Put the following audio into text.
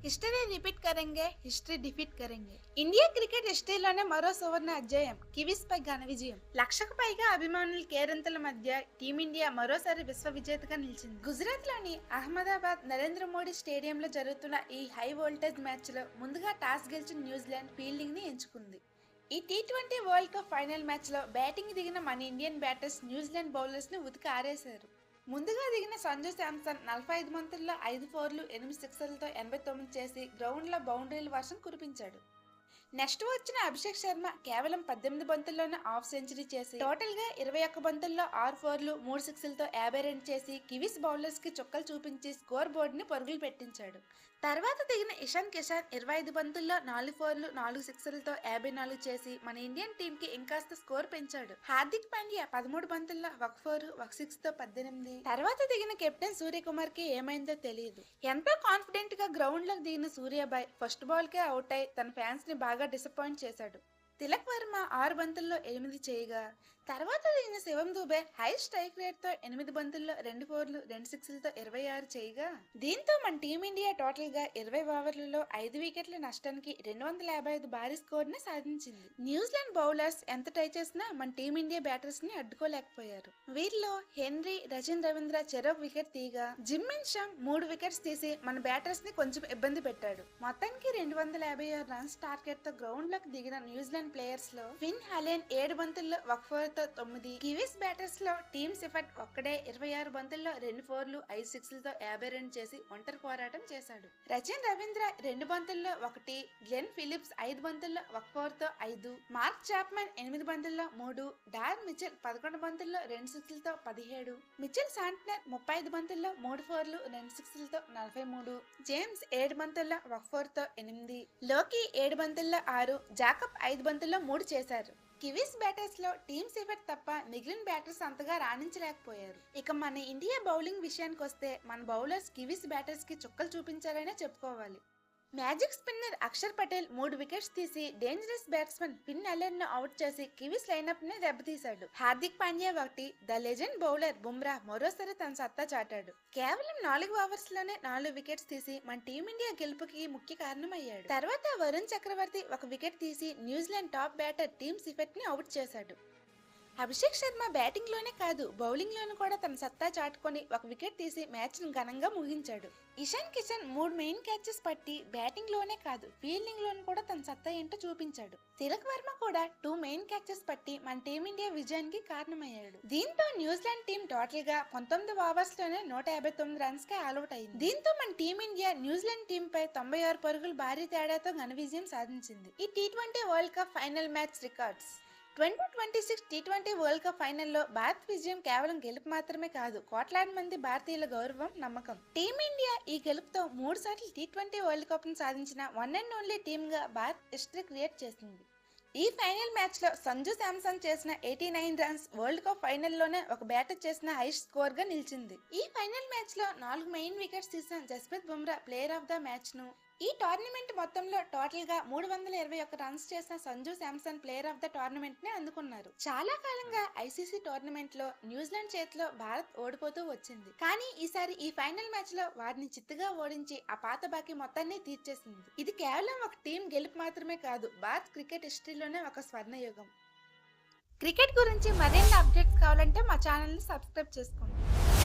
History repeat కరెంగే, history defeat కరెంగే. India cricket హిస్టరీలోనే మరో సువర్ణ అధ్యాయం. కివీస్ పై ఘన విజయం. లక్షకు పైగా అభిమానుల కేరింతల మధ్య టీమిండియా మరోసారి విశ్వ విజేతగా నిలిచింది. గుజరాత్ లోని అహ్మదాబాద్ నరేంద్ర మోడీ స్టేడియంలో జరుగుతున్న ఈ హై వోల్టేజ్ మ్యాచ్ లో ముందుగా టాస్ గెలిచిన న్యూజిలాండ్ ఫీల్డింగ్ ని ఎంచుకుంది. ఈ T20 world cup final match లో బ్యాటింగ్ దిగిన మన ఇండియన్ బ్యాటర్స్ న్యూజిలాండ్ బౌలర్స్ ని ఉతికి ఆరేశారు. ముందుగా దిగిన సంజు శాంసన్ 45 బంతుల్లో 5 ఫోర్లు 8 సిక్సర్లతో 89 చేసి గ్రౌండ్లో బౌండరీల వర్షం కురిపించాడు. నెక్స్ట్ వచ్చిన అభిషేక్ శర్మ కేవలం 18 బంతుల్లోనే హాఫ్ సెంచరీ చేసి టోటల్ గా 21 బంతుల్లో 6 ఫోర్లు 3 సిక్స్లతో 52 చేసి కివీస్ బౌలర్స్ కి చుక్కలు చూపించి స్కోర్ బోర్డు ని పరుగులు పెట్టించాడు. తర్వాత దిగిన ఇషాన్ కిషాన్ 25 బంతుల్లో 4 ఫోర్లు 4 సిక్స్లతో 54 చేసి మన ఇండియన్ టీం కి ఇంకాస్త స్కోర్ పెంచాడు. హార్దిక్ పాండ్యా 13 బంతుల్లో 1 ఫోర్ 1 సిక్స్ తో 18. తర్వాత దిగిన కెప్టెన్ సూర్యకుమార్ కి ఏమైందో తెలియదు. ఎంతో కాన్ఫిడెంట్ గా గ్రౌండ్ లోకి దిగిన సూర్యాబాయ్ ఫస్ట్ బాల్ కే అవుట్ అయి తన ఫ్యాన్స్ ని బాగా డిసప్పాయింట్ చేశాడు. తిలక్ వర్మ 6 బంతుల్లో 8 చేయగా తర్వాత దిగిన శివం దుబే హై స్ట్రైక్ రేట్ తో 8 బంతుల్లో 2 ఫోర్లు 2 సిక్స్లతో 26 చేయగా దీంతో మన టీమిండియా టోటల్ గా 20 ఓవర్లలో 5 వికెట్ల నష్టానికి 255 భారీ స్కోర్ ని సాధించింది. న్యూజిలాండ్ బౌలర్స్ ఎంత ట్రై చేసినా మన టీమిండియా బ్యాటర్స్ ని అడ్డుకోలేకపోయారు. వీరిలో హెన్రీ, రచిన్ రవీంద్ర చెరొక వికెట్ తీయగా జిమ్మిన్ షామ్ 3 వికెట్స్ తీసి మన బ్యాటర్స్ ని కొంచెం ఇబ్బంది పెట్టాడు. మొత్తానికి 256 రన్స్ టార్గెట్ తో గ్రౌండ్ లోకి దిగిన న్యూజిలాండ్ ప్లేయర్స్ లో ఫిన్ హలెన్ 7 బంతుల్లో 1 ఫోర్ తో 9. కివీస్ బ్యాటర్స్ లో టీమ్ సిఫర్ట్ ఒక్కడే 26 బంతుల్లో 2 ఫోర్లు 5 సిక్స్లతో 52 చేసి ఒంటరి పోరాటం చేశాడు. రచిన్ రవీంద్ర 2 బంతుల్లో 1, గ్లెన్ ఫిలిప్స్ 5 బంతుల్లో 1 ఫోర్ తో 5, మార్క్ చాప్మన్ 8 బంతుల్లో 3, డార్ మిచెల్ 11 బంతుల్లో 2 సిక్స్లతో 17, మిచెల్ శాంట్నర్ 35 బంతుల్లో 3 ఫోర్లు 2 సిక్స్లతో 43, జేమ్స్ 7 బంతుల్లో 1 ఫోర్ తో 8, లోకి 7 బంతుల్లో 6, జాకబ్ 5 బంతుల్లో 3 చేశారు. కివీస్ బ్యాటర్స్ లో టీమ్ సిఫర్ట్ తప్ప మిగిలిన బ్యాటర్స్ అంతగా రాణించలేకపోయారు. ఇక మన ఇండియా బౌలింగ్ విషయానికి వస్తే మన బౌలర్స్ కివీస్ బ్యాటర్స్ కి చుక్కలు చూపించారనే చెప్పుకోవాలి. Magic spinner Axar Patel 3 wickets తీసి డేంజరస్ బ్యాట్స్మన్ ఫిన్ అలెన్ ను అవుట్ చేసి కివీస్ లైనప్ ని దెబ్బతీశాడు. Hardik Pandya 1, the legend bowler Bumrah మరోసారి తన సత్తా చాటాడు. కేవలం 4 ఓవర్స్ లోనే 4 వికెట్స్ తీసి మన టీమిండియా గెలుపుకి ముఖ్య కారణమయ్యాడు. తర్వాత వరుణ్ చక్రవర్తి 1 వికెట్ తీసి న్యూజిలాండ్ టాప్ బ్యాటర్ టీమ్ సిఫెట్ ని అవుట్ చేశాడు. అభిషేక్ శర్మ బ్యాటింగ్ లోనే కాదు బౌలింగ్ లోనూ కూడా తన సత్తా చాటుకొని 1 వికెట్ తీసి మ్యాచ్ ను ఘనంగా ముగించాడు. ఇషాన్ కిషన్ 3 మెయిన్ క్యాచెస్ పట్టి బ్యాటింగ్ లోనే కాదు ఫీల్డింగ్ లోనూ కూడా తన సత్తా ఏంటో చూపించాడు. తిలక్ వర్మ కూడా 2 మెయిన్ క్యాచెస్ పట్టి మన టీమిండియా విజయానికి కారణమయ్యాడు. దీంతో న్యూజిలాండ్ టీం టోటల్ గా 19 ఓవర్స్ లోనే 159 రన్స్ కి ఆల్అౌట్ అయింది. దీంతో మన టీమిండియా న్యూజిలాండ్ టీం పై 96 పరుగులు భారీ తేడాతో ఘన విజయం సాధించింది. ఈ T20 world cup final match records. 2026 T20 world cup ఫైనల్లో భారత్ విజయం కేవలం గెలుపు మాత్రమే కాదు కోట్లాది మంది భారతీయుల గౌరవం, నమ్మకం. టీమిండియా ఈ గెలుపుతో 3 సార్లు టీ20 వరల్డ్ కప్ ను సాధించిన వన్ అండ్ ఓన్లీ టీమ్ గా భారత్ హిస్టరీ క్రియేట్ చేసింది. ఈ ఫైనల్ మ్యాచ్ లో సంజు శాంసన్ చేసిన 89 రన్స్ వరల్డ్ కప్ ఫైనల్లోనే ఒక బ్యాటర్ చేసిన హైయెస్ట్ స్కోర్ గా నిలిచింది. ఈ ఫైనల్ మ్యాచ్ లో 4 మెయిన్ వికెట్స్ తీసిన Jasprit Bumrah player of the match ను, ఈ టోర్నమెంట్ మొత్తంలో టోటల్ గా 321 రన్స్ చేసిన Sanju Samson player of the tournament ని అందుకున్నారు. చాలా కాలంగా ఐసీసీ టోర్నమెంట్ లో న్యూజిలాండ్ చేతిలో భారత్ ఓడిపోతూ వచ్చింది. కానీ ఈసారి ఈ ఫైనల్ మ్యాచ్ లో వారిని చిత్తుగా ఓడించి ఆ పాత బాకీ మొత్తాన్ని తీర్చేసింది. ఇది కేవలం ఒక టీం గెలుపు మాత్రమే కాదు భారత్ క్రికెట్ హిస్టరీలోనే ఒక స్వర్ణయుగం. క్రికెట్ గురించి మరిన్ని అప్డేట్స్ కావాలంటే మా ఛానల్ ని సబ్స్క్రైబ్ చేసుకోండి.